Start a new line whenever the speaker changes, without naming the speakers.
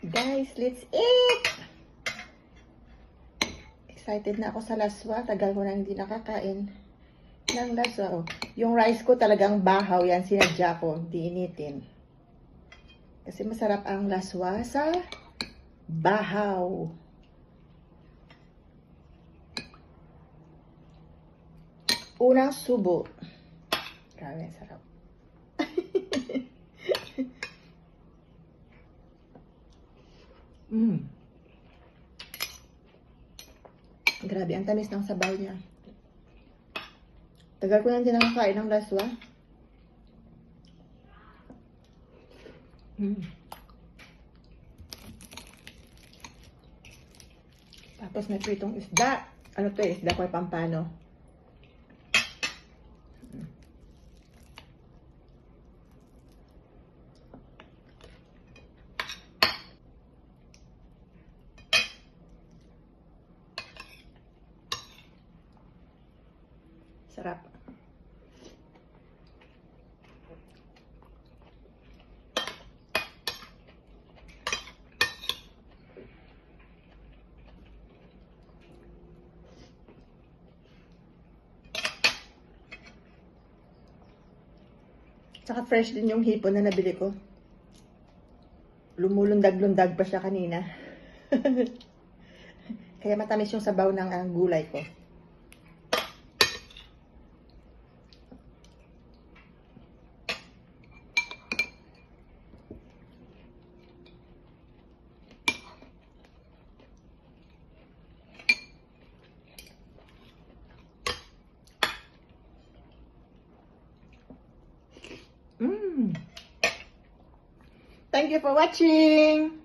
Guys, let's eat! Excited na ako sa laswa. Tagal ko na hindi nakakain ng laswa. Oh. Yung rice ko talagang bahaw yan. Sinadya ko. Di initin. Kasi masarap ang laswa sa bahaw. Unang subo. Grabe, sarap. Grabe, ang tamis ng sabaw niya. Tagal ko na hindi nakakain ng laswa. Tapos may pritong isda. Ano to eh? Isda ko ay pampano. Sarap. Tsaka fresh din yung hipon na nabili ko. Lumulundag-lundag pa siya kanina. Kaya matamis yung sabaw ng gulay ko. Thank you for watching!